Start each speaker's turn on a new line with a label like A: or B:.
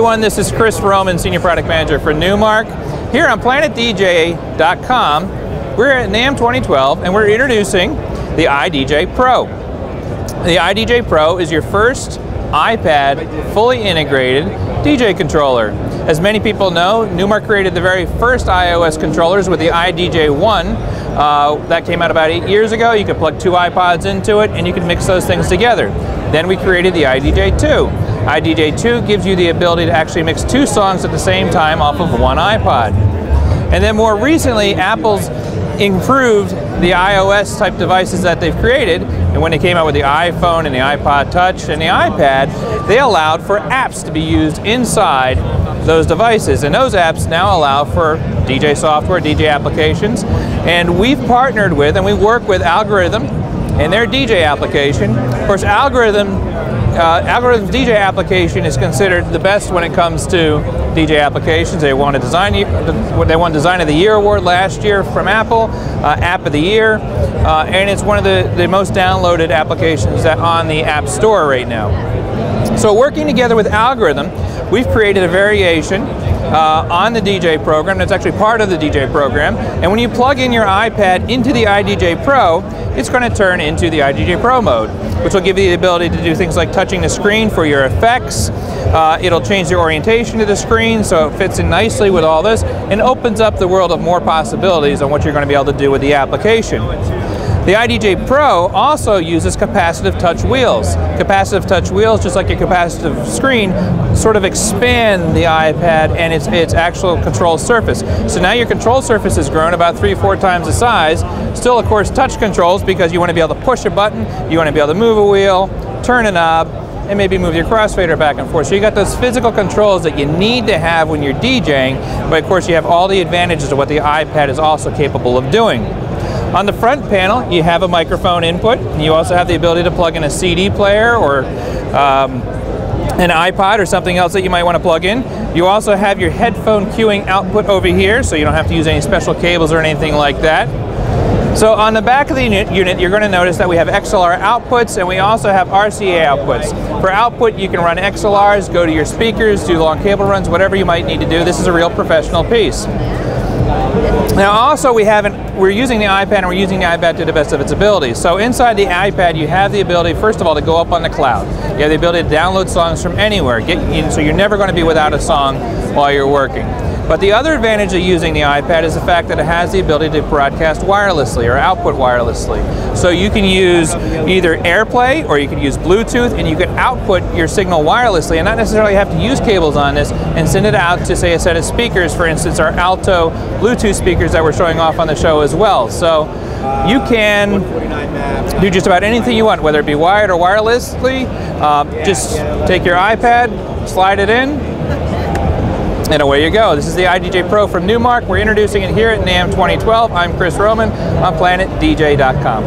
A: everyone, this is Chris Roman, Senior Product Manager for Numark. Here on PlanetDJ.com, we're at NAMM 2012 and we're introducing the iDJ Pro. The iDJ Pro is your first iPad fully integrated DJ controller. As many people know, Numark created the very first iOS controllers with the iDJ 1. That came out about 8 years ago. You could plug 2 iPods into it and you could mix those things together. Then we created the iDJ 2. iDJ 2 gives you the ability to actually mix 2 songs at the same time off of 1 iPod. And then more recently, Apple's improved the iOS type devices that they've created, and when they came out with the iPhone and the iPod Touch and the iPad, they allowed for apps to be used inside those devices, and those apps now allow for DJ software, DJ applications, and we've partnered with and we work with Algoriddim and their DJ application. Of course, Algoriddim's DJ application is considered the best when it comes to DJ applications. They won Design of the Year award last year from Apple, App of the Year, and it's one of the most downloaded applications on the App Store right now. So working together with Algoriddim, we've created a variation on the DJ program that's actually part of the DJ program, and when you plug in your iPad into the iDJ Pro, it's going to turn into the iDJ Pro mode, which will give you the ability to do things like touching the screen for your effects. It'll change the orientation of the screen so it fits in nicely with all this and opens up the world of more possibilities on what you're going to be able to do with the application. The iDJ Pro also uses capacitive touch wheels. Capacitive touch wheels, just like your capacitive screen, sort of expand the iPad and its actual control surface. So now your control surface has grown about 3-4 times the size. Still, of course, touch controls because you want to be able to push a button, you want to be able to move a wheel, turn a knob, and maybe move your crossfader back and forth. So you got those physical controls that you need to have when you're DJing, but of course you have all the advantages of what the iPad is also capable of doing. On the front panel, you have a microphone input. You also have the ability to plug in a CD player or an iPod or something else that you might want to plug in. You also have your headphone queuing output over here, so you don't have to use any special cables or anything like that. So on the back of the unit, you're going to notice that we have XLR outputs and we also have RCA outputs. For output, you can run XLRs, go to your speakers, do long cable runs, whatever you might need to do. This is a real professional piece. Now also we're using the iPad and we're using the iPad to the best of its abilities. So inside the iPad you have the ability, first of all, to go up on the cloud. You have the ability to download songs from anywhere, so you're never going to be without a song while you're working. But the other advantage of using the iPad is the fact that it has the ability to broadcast wirelessly or output wirelessly. So you can use either AirPlay or you can use Bluetooth and you can output your signal wirelessly and not necessarily have to use cables on this and send it out to, say, a set of speakers, for instance, our Alto Bluetooth speakers that we're showing off on the show as well. So you can do just about anything you want, whether it be wired or wirelessly. Just take your iPad, slide it in, and away you go. This is the iDJ Pro from Numark. We're introducing it here at NAMM 2012. I'm Chris Roman on PlanetDJ.com.